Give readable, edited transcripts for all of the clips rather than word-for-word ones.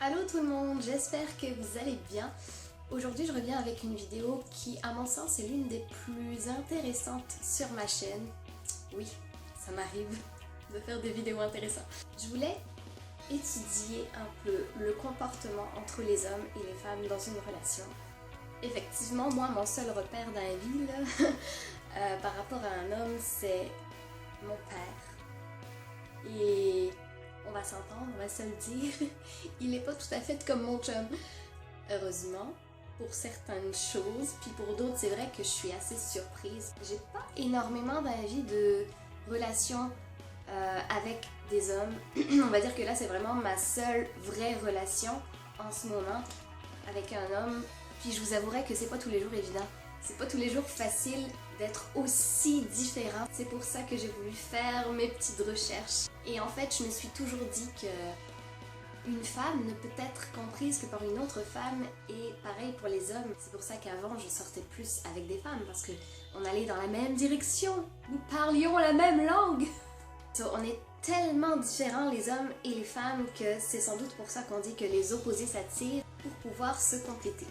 Allô tout le monde, j'espère que vous allez bien. Aujourd'hui je reviens avec une vidéo qui à mon sens est l'une des plus intéressantes sur ma chaîne. Oui, ça m'arrive de faire des vidéos intéressantes. Je voulais étudier un peu le comportement entre les hommes et les femmes dans une relation. Effectivement, moi mon seul repère dans la vie là, par rapport à un homme, c'est mon père. Et on va s'entendre, on va se le dire, il n'est pas tout à fait comme mon chum. Heureusement, pour certaines choses, puis pour d'autres, c'est vrai que je suis assez surprise. J'ai pas énormément d'avis de relations avec des hommes. On va dire que là, c'est vraiment ma seule vraie relation en ce moment avec un homme. Puis je vous avouerai que c'est pas tous les jours évident. C'est pas tous les jours facile d'être aussi différent. C'est pour ça que j'ai voulu faire mes petites recherches. Et en fait, je me suis toujours dit que une femme ne peut être comprise que par une autre femme, et pareil pour les hommes. C'est pour ça qu'avant, je sortais plus avec des femmes, parce qu'on allait dans la même direction. Nous parlions la même langue. On est tellement différents les hommes et les femmes que c'est sans doute pour ça qu'on dit que les opposés s'attirent pour pouvoir se compléter.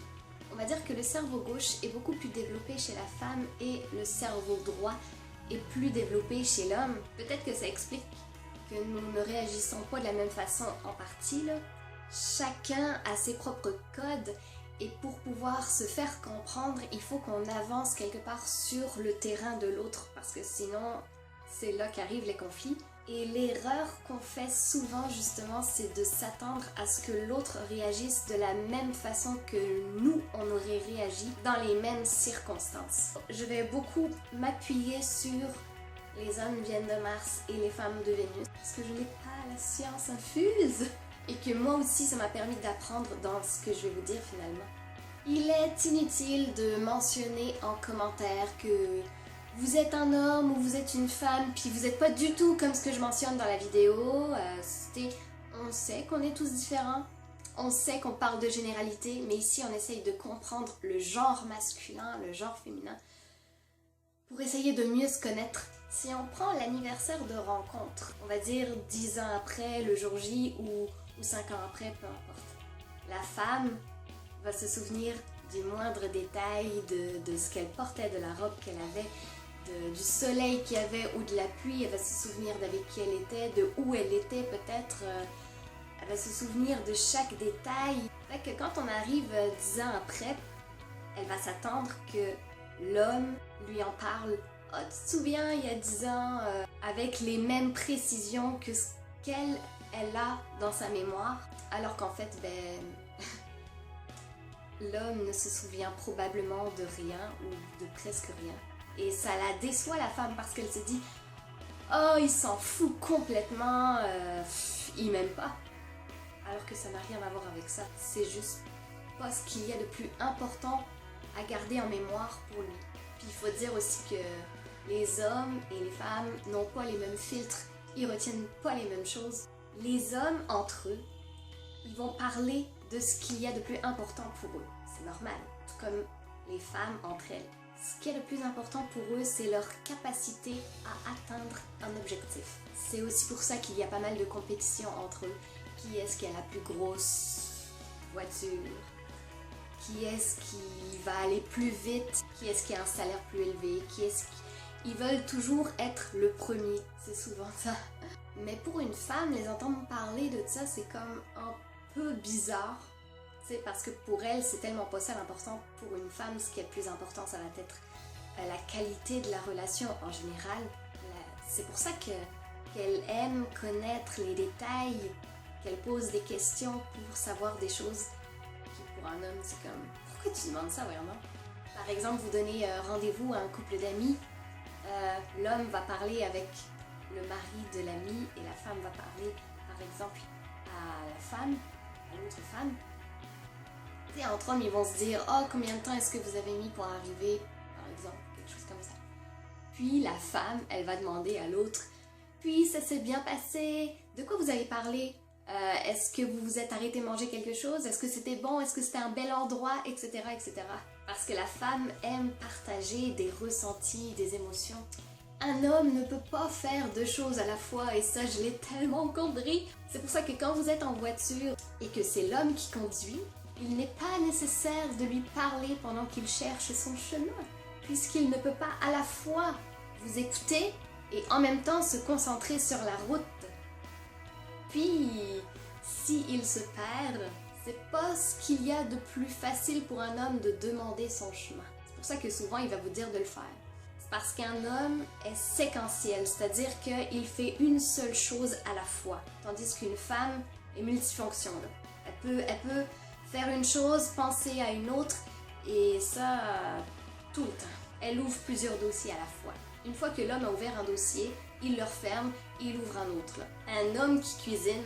On va dire que le cerveau gauche est beaucoup plus développé chez la femme et le cerveau droit est plus développé chez l'homme. Peut-être que ça explique que nous ne réagissons pas de la même façon en partie, là. Chacun a ses propres codes et pour pouvoir se faire comprendre, il faut qu'on avance quelque part sur le terrain de l'autre parce que sinon, c'est là qu'arrivent les conflits. Et l'erreur qu'on fait souvent justement, c'est de s'attendre à ce que l'autre réagisse de la même façon que nous, on aurait réagi dans les mêmes circonstances. Je vais beaucoup m'appuyer sur les hommes viennent de Mars et les femmes de Vénus parce que je n'ai pas la science infuse et que moi aussi ça m'a permis d'apprendre dans ce que je vais vous dire finalement. Il est inutile de mentionner en commentaire que vous êtes un homme ou vous êtes une femme, puis vous n'êtes pas du tout comme ce que je mentionne dans la vidéo. On sait qu'on est tous différents, on sait qu'on parle de généralité, mais ici on essaye de comprendre le genre masculin, le genre féminin, pour essayer de mieux se connaître. Si on prend l'anniversaire de rencontre, on va dire 10 ans après, le jour J ou 5 ans après, peu importe, la femme va se souvenir du moindre détail de ce qu'elle portait, de la robe qu'elle avait, du soleil qu'il y avait ou de la pluie. Elle va se souvenir d'avec qui elle était, de où elle était peut-être. Elle va se souvenir de chaque détail. Fait que quand on arrive 10 ans après, elle va s'attendre que l'homme lui en parle. « Ah, tu te souviens, il y a 10 ans, avec les mêmes précisions que ce qu'elle a dans sa mémoire. » Alors qu'en fait, l'homme ne se souvient probablement de rien ou de presque rien. Et ça la déçoit la femme parce qu'elle se dit « Oh, il s'en fout complètement, il m'aime pas. » Alors que ça n'a rien à voir avec ça. C'est juste pas ce qu'il y a de plus important à garder en mémoire pour lui. Puis il faut dire aussi que les hommes et les femmes n'ont pas les mêmes filtres, ils retiennent pas les mêmes choses. Les hommes entre eux, ils vont parler de ce qu'il y a de plus important pour eux. C'est normal, tout comme les femmes entre elles. Ce qui est le plus important pour eux, c'est leur capacité à atteindre un objectif. C'est aussi pour ça qu'il y a pas mal de compétitions entre eux. Qui est-ce qui a la plus grosse voiture? Qui est-ce qui va aller plus vite? Qui est-ce qui a un salaire plus élevé? Ils veulent toujours être le premier, c'est souvent ça. Mais pour une femme, les entendre parler de ça, c'est comme un peu bizarre. C'est parce que pour elle, c'est tellement pas ça l'important. Pour une femme, ce qui est le plus important, ça va être la qualité de la relation en général. C'est pour ça qu'elle aime connaître les détails, qu'elle pose des questions pour savoir des choses qui pour un homme, c'est comme « Pourquoi tu demandes ça vraiment? » Par exemple, vous donnez rendez-vous à un couple d'amis, l'homme va parler avec le mari de l'ami et la femme va parler, par exemple, à la femme, à l'autre femme. Et entre hommes, ils vont se dire « Oh, combien de temps est-ce que vous avez mis pour arriver? » Par exemple, quelque chose comme ça. Puis la femme, elle va demander à l'autre « Puis ça s'est bien passé? De quoi vous avez parlé? Est-ce que vous vous êtes arrêté manger quelque chose? Est-ce que c'était bon? Est-ce que c'était un bel endroit? Etc. etc. » Parce que la femme aime partager des ressentis, des émotions. Un homme ne peut pas faire deux choses à la fois et ça, je l'ai tellement compris. C'est pour ça que quand vous êtes en voiture et que c'est l'homme qui conduit, il n'est pas nécessaire de lui parler pendant qu'il cherche son chemin, puisqu'il ne peut pas à la fois vous écouter et en même temps se concentrer sur la route. Puis, s'il se perd, c'est pas ce qu'il y a de plus facile pour un homme de demander son chemin. C'est pour ça que souvent il va vous dire de le faire. C'est parce qu'un homme est séquentiel, c'est-à-dire qu'il fait une seule chose à la fois, tandis qu'une femme est multifonction. Là. Elle peut faire une chose, penser à une autre, et ça, tout le temps. Elle ouvre plusieurs dossiers à la fois. Une fois que l'homme a ouvert un dossier, il le referme et il ouvre un autre. Là. Un homme qui cuisine,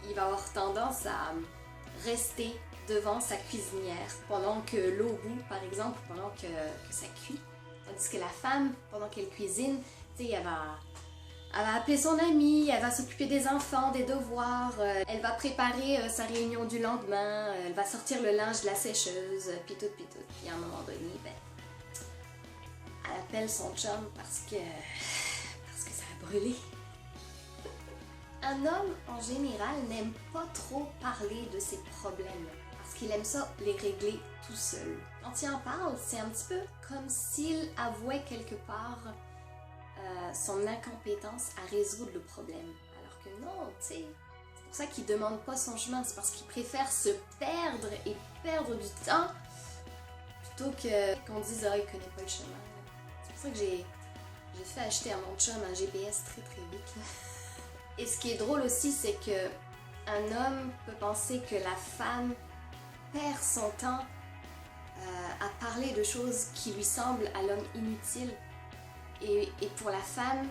il va avoir tendance à rester devant sa cuisinière pendant que l'eau bout, par exemple, pendant que ça cuit. Tandis que la femme, pendant qu'elle cuisine, tu sais, elle va appeler son amie, elle va s'occuper des enfants, des devoirs, elle va préparer sa réunion du lendemain, elle va sortir le linge de la sécheuse, pis tout. Puis à un moment donné, ben, elle appelle son chum parce que ça a brûlé. Un homme, en général, n'aime pas trop parler de ses problèmes, parce qu'il aime ça les régler tout seul. Quand il en parle, c'est un petit peu comme s'il avouait quelque part son incompétence à résoudre le problème. Alors que non, tu sais, c'est pour ça qu'il demande pas son chemin, c'est parce qu'il préfère se perdre et perdre du temps plutôt qu'on dise « Ah, il connaît pas le chemin ». C'est pour ça que j'ai fait acheter à mon chum un GPS très vite. Là. Et ce qui est drôle aussi, c'est que un homme peut penser que la femme perd son temps à parler de choses qui lui semblent à l'homme inutiles. Et pour la femme,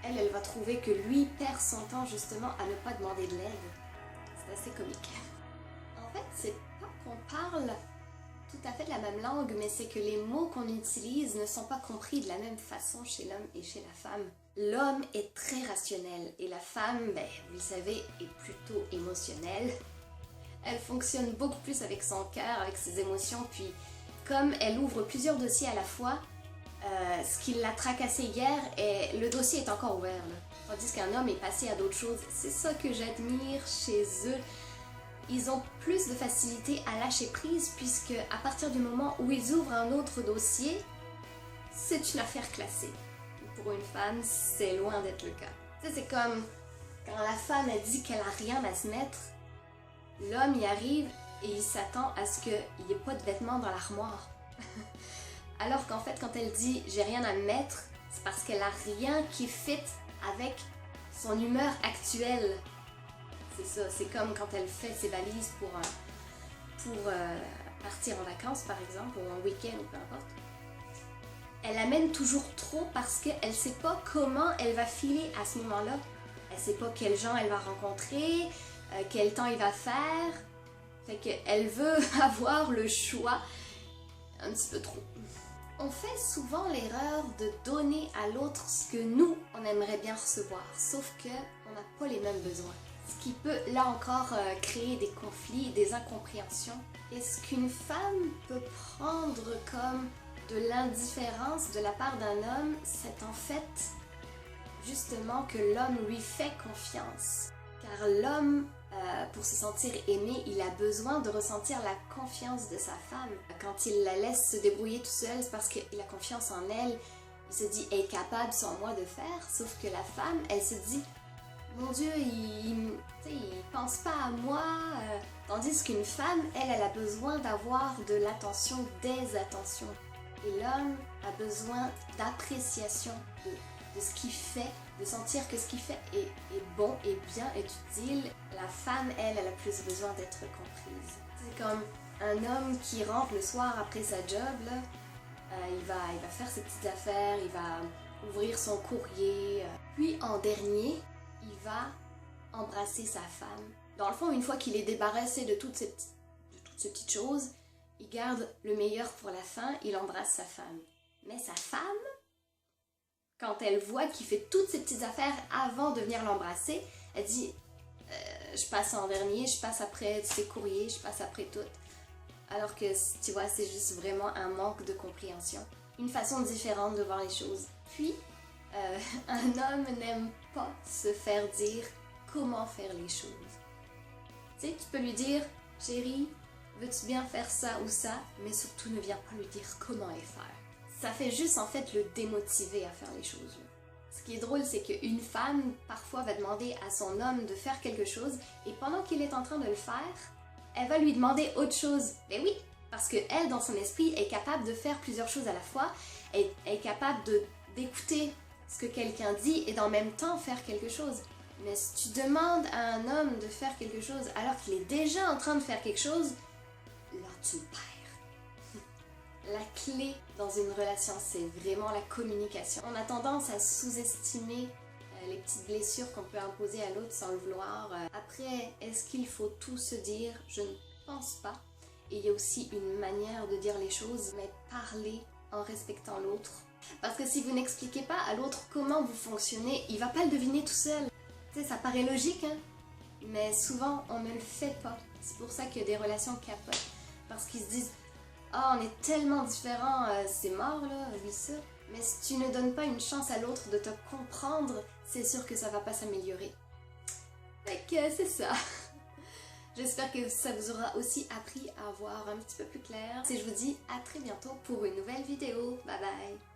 elle va trouver que lui perd son temps justement à ne pas demander de l'aide. C'est assez comique. En fait, c'est pas qu'on parle tout à fait de la même langue, mais c'est que les mots qu'on utilise ne sont pas compris de la même façon chez l'homme et chez la femme. L'homme est très rationnel et la femme, ben, vous le savez, est plutôt émotionnelle. Elle fonctionne beaucoup plus avec son cœur, avec ses émotions, puis comme elle ouvre plusieurs dossiers à la fois, ce qui l'a tracassé hier, le dossier est encore ouvert. Là. Tandis qu'un homme est passé à d'autres choses. C'est ça que j'admire chez eux. Ils ont plus de facilité à lâcher prise puisque à partir du moment où ils ouvrent un autre dossier, c'est une affaire classée. Pour une femme, c'est loin d'être le cas. Tu sais, c'est comme quand la femme a dit qu'elle a rien à se mettre, l'homme y arrive et il s'attend à ce qu'il n'y ait pas de vêtements dans l'armoire. Alors qu'en fait, quand elle dit « j'ai rien à me mettre », c'est parce qu'elle a rien qui fit avec son humeur actuelle. C'est ça, c'est comme quand elle fait ses valises pour partir en vacances, par exemple, ou en week-end, ou peu importe. Elle amène toujours trop parce qu'elle ne sait pas comment elle va filer à ce moment-là. Elle ne sait pas quels gens elle va rencontrer, quel temps il va faire. Fait qu'elle veut avoir le choix un petit peu trop. On fait souvent l'erreur de donner à l'autre ce que nous, on aimerait bien recevoir, sauf qu'on n'a pas les mêmes besoins. Ce qui peut, là encore, créer des conflits, des incompréhensions. Et ce qu'une femme peut prendre comme de l'indifférence de la part d'un homme, c'est en fait justement que l'homme lui fait confiance. Car l'homme, pour se sentir aimé, il a besoin de ressentir la confiance de sa femme. Quand il la laisse se débrouiller tout seul, c'est parce qu'il a confiance en elle. Il se dit, elle est capable sans moi de faire. Sauf que la femme, elle se dit, mon Dieu, il pense pas à moi. Tandis qu'une femme, elle a besoin d'avoir de l'attention, des attentions. Et l'homme a besoin d'appréciation de ce qu'il fait, de sentir que ce qu'il fait est bon, est bien, est utile. La femme, elle a plus besoin d'être comprise. C'est comme un homme qui rentre le soir après sa job, là, il va faire ses petites affaires, il va ouvrir son courrier. Puis en dernier, il va embrasser sa femme. Dans le fond, une fois qu'il est débarrassé de toutes ces petites choses, il garde le meilleur pour la fin, il embrasse sa femme. Mais sa femme, quand elle voit qu'il fait toutes ces petites affaires avant de venir l'embrasser, elle dit je passe en dernier, je passe après ses courriers, je passe après tout. Alors que, tu vois, c'est juste vraiment un manque de compréhension. Une façon différente de voir les choses. Puis, Un homme n'aime pas se faire dire comment faire les choses. Tu sais, tu peux lui dire, chérie, veux-tu bien faire ça ou ça, mais surtout ne viens pas lui dire comment les faire. Ça fait juste en fait le démotiver à faire les choses. Ce qui est drôle, c'est qu'une femme parfois va demander à son homme de faire quelque chose et pendant qu'il est en train de le faire, elle va lui demander autre chose. Mais oui, parce qu'elle, dans son esprit, est capable de faire plusieurs choses à la fois, elle est capable d'écouter ce que quelqu'un dit et d'en même temps faire quelque chose. Mais si tu demandes à un homme de faire quelque chose alors qu'il est déjà en train de faire quelque chose, là tu le perds. La clé dans une relation, c'est vraiment la communication. On a tendance à sous-estimer les petites blessures qu'on peut imposer à l'autre sans le vouloir. Après, est-ce qu'il faut tout se dire? Je ne pense pas. Et il y a aussi une manière de dire les choses, mais parler en respectant l'autre. Parce que si vous n'expliquez pas à l'autre comment vous fonctionnez, il va pas le deviner tout seul. Tu sais, ça paraît logique, hein? Mais souvent, on ne le fait pas. C'est pour ça qu'il y a des relations capotent. Parce qu'ils se disent « Ah, on est tellement différents, c'est mort, là, oublie ça. » Mais si tu ne donnes pas une chance à l'autre de te comprendre, c'est sûr que ça va pas s'améliorer. Fait que c'est ça. J'espère que ça vous aura aussi appris à voir un petit peu plus clair. Et je vous dis à très bientôt pour une nouvelle vidéo. Bye bye!